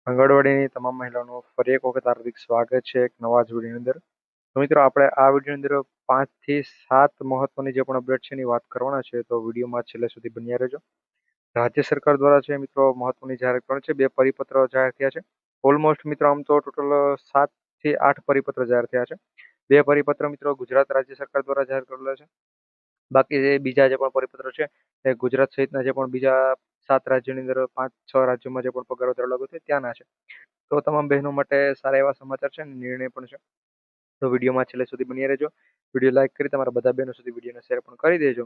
આંગણવાડીની તમામ મહિલાઓનું ફરી એક વખત હાર્દિક સ્વાગત છે એક નવા જ વિડીયોની અંદર. તો મિત્રો આપણે આ વિડીયોની અંદર 5 થી 7 મહત્વની જે પણ અપડેટ છે એની વાત કરવાના છે, તો વિડીયોમાં છેલ્લે સુધી બન્યા રહેજો. રાજ્ય સરકાર દ્વારા છે મિત્રો મહત્વની જાહેરાત કરી છે. 2 પરિપત્ર જાહેર થયા છે. ઓલમોસ્ટ મિત્રો આમ તો ટોટલ 7 થી 8 પરિપત્ર જાહેર થયા છે. 2 પરિપત્ર મિત્રો ગુજરાત રાજ્ય સરકાર દ્વારા જાહેર કરેલા છે. બાકી જે બીજા જે પણ પરિપત્રો છે એ ગુજરાત સહિતના જે પણ બીજા 7 રાજ્યોની અંદર 5-6 રાજ્યોમાં જે પણ પગાર વધારો લાગુ થયો ત્યાંના છે. તો તમામ બહેનો માટે સારા એવા સમાચાર છે અને નિર્ણય પણ છે. તો વિડીયોમાં છેલ્લે સુધી બન્યા રહેજો. વિડીયો લાઈક કરી તમારા બધા બહેનો સુધી વિડીયોને શેર પણ કરી દેજો.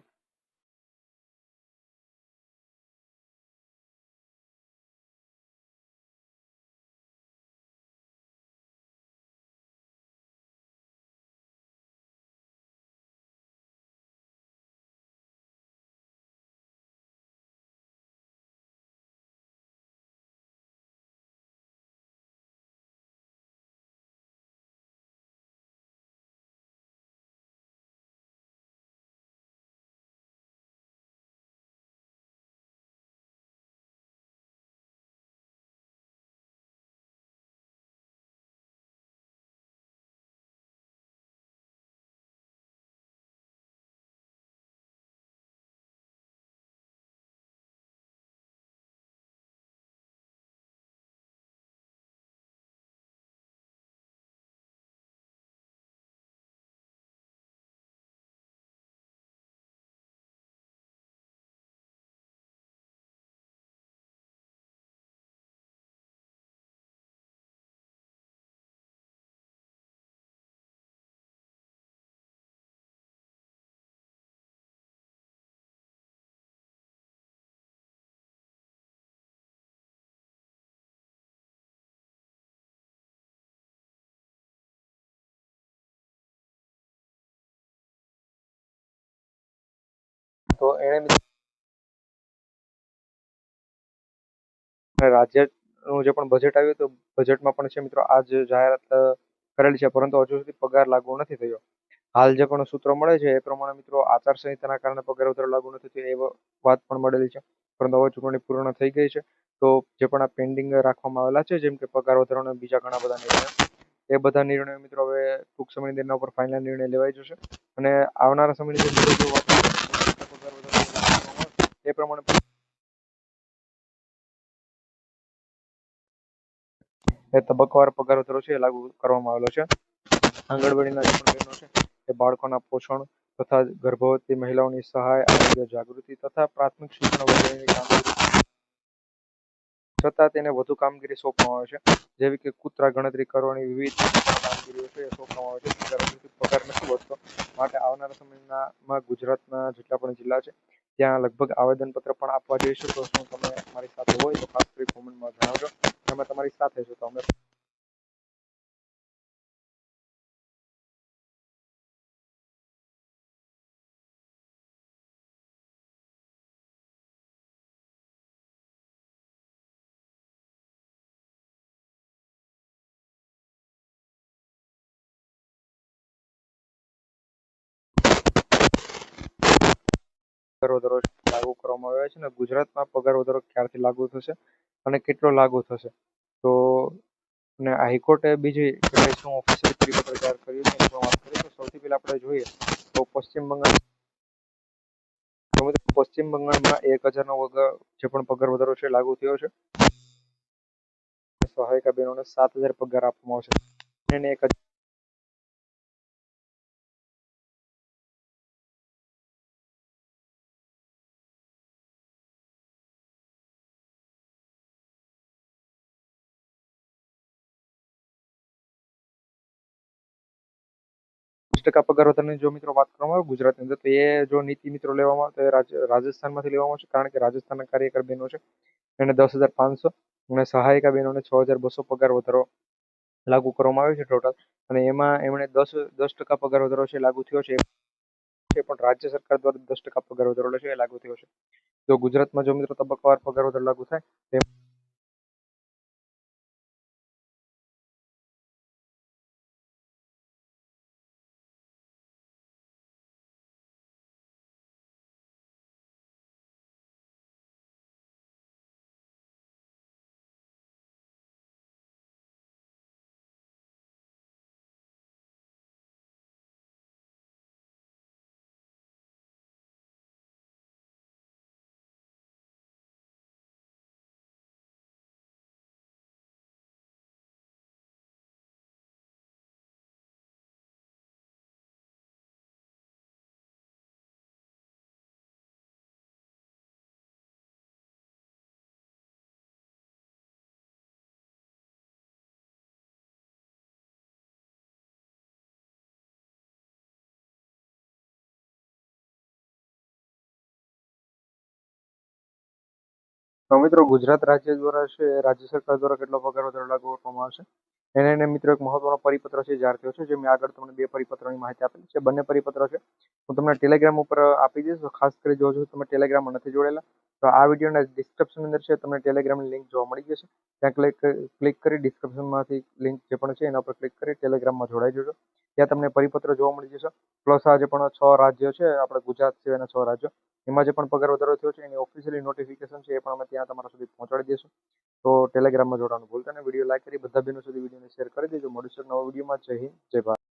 તો એણે રાજ્યનું જે પણ બજેટ આવ્યું તો બજેટમાં પણ છે મિત્રો આ જ જાહેરાત કરેલી છે, પરંતુ હજુ સુધી પગાર લાગુ નથી થયો. હાલ જે પણ સૂત્રો મળે છે એ પ્રમાણે મિત્રો આચારસંહિતાના કારણે પગાર વધારો લાગુ નથી થયો એવી વાત પણ મળેલી છે. પરંતુ હવે ચૂંટણી પૂર્ણ થઈ ગઈ છે, તો જે પણ આ પેન્ડિંગ રાખવામાં આવેલા છે જેમ કે પગાર વધારાના બીજા ઘણા બધા નિર્ણયો, એ બધા નિર્ણયો મિત્રો હવે ટૂંક સમયની અંદર એના ઉપર ફાઇનલ નિર્ણય લેવાઈ જશે. અને આવનારા સમયની જે મુદત જો પગાર વધારો એ પ્રમાણે એ તબક્કાવાર પગાર વધારો છે એ લાગુ કરવામાં આવેલો છે. આંગણવાડીના જે પણ બહેનો છે એ બાળકોના પોષણ તથા ગર્ભવતી મહિલાઓની સહાય, આરોગ્ય જાગૃતિ તથા પ્રાથમિક શિક્ષણ વગેરેની કામગીરી છતાં તેને વધુ કામગીરી સોંપવામાં આવે છે, જેવી કે કૂતરા ગણતરી કરવાની વિવિધ કામગીરીઓ છે એ સોંપવામાં આવે છે. ત્યારે હજુ પગાર નથી વધતો, માટે આવનારા સમયમાં ગુજરાતના જેટલા પણ જિલ્લા છે ત્યાં લગભગ આવેદનપત્ર પણ આપવા જઈશું. તો શું તમે મારી સાથે હોય તો ખાસ કરી કોમેન્ટમાં જણાવજો. અમે તમારી સાથે છો તો અમે પગાર વધારો લાગુ કરવામાં આવ્યો છે ને ગુજરાતમાં પગાર વધારો ક્યારથી લાગુ થશે અને કેટલો લાગુ થશે, તો અને હાઈકોર્ટે બીજી શું ઓફિશિયલ પરિપત્ર જાહેર કર્યું છે એની પણ વાત કરીએ. તો સૌથી પહેલા આપણે જોઈએ તો પશ્ચિમ બંગાળમાં 1000નો જે પણ પગાર વધારો છે લાગુ થયો છે. સહાયિકા બહેનોને 7000 પગાર આપવામાં આવશે. એને 1000ટકા પગાર વધારાની જો મિત્રો વાત કરવામાં આવે ગુજરાતની અંદર, તો એ જો નીતિ મિત્રો લેવામાં આવે તો એ રાજસ્થાનમાંથી લેવામાં આવશે, કારણ કે રાજસ્થાનના કાર્યકર બહેનો છે એને 10,500 અને સહાયિકા બહેનોને 6,200 પગાર વધારો લાગુ કરવામાં આવ્યો છે ટોટલ. અને એમાં એમણે 10% પગાર વધારો છે લાગુ થયો છે, પણ રાજ્ય સરકાર દ્વારા 10% પગાર વધારો છે એ લાગુ થયો છે. તો ગુજરાતમાં જો મિત્રો તબક્કાવાર પગાર વધારો લાગુ થાય તો મિત્રો ગુજરાત રાજ્ય દ્વારા છે રાજ્ય સરકાર દ્વારા કેટલો પગાર વધારો લાગુ કરવામાં આવશે એને મિત્રો એક મહત્વનો પરિપત્ર છે જાહેર થયો છે જે મેં આગળ તમને બે પરિપત્રોની માહિતી આપેલી છે. બંને પરિપત્રો છે હું તમને ટેલિગ્રામ ઉપર આપી દઈશ. તો ખાસ કરી જો તમે ટેલિગ્રામમાં નથી જોડેલા તો આ વિડીયોના ડિસ્ક્રિપ્શન અંદર છે તમને ટેલિગ્રામની લિંક જોવા મળી જશે. ત્યાં ક્લિક કરી ડિસ્ક્રિપ્શનમાંથી લિંક જે પણ છે એના પર ક્લિક કરી ટેલિગ્રામમાં જોડાઈ જજો. ત્યાં તમને પરિપત્ર જોવા મળી જશે. પ્લસ આજે પણ 6 રાજ્યો છે આપણે ગુજરાત સિવાયના 6 રાજ્યો એમાં જે પણ પગાર વધારો થયો છે એની ઓફિશિયલી નોટિફિકેશન છે એ પણ અમે ત્યાં તમારા સુધી પહોંચાડી દઈશું. તો ટેલિગ્રામમાં જોડાવાનું ભૂલતા નહીં. વિડીયો લાઈક કરી બધા બહેનો સુધી વિડીયોને શેર કરી દેજો. મળીશું નવા વિડીયોમાં. જય હિન્દ, જય ભારત.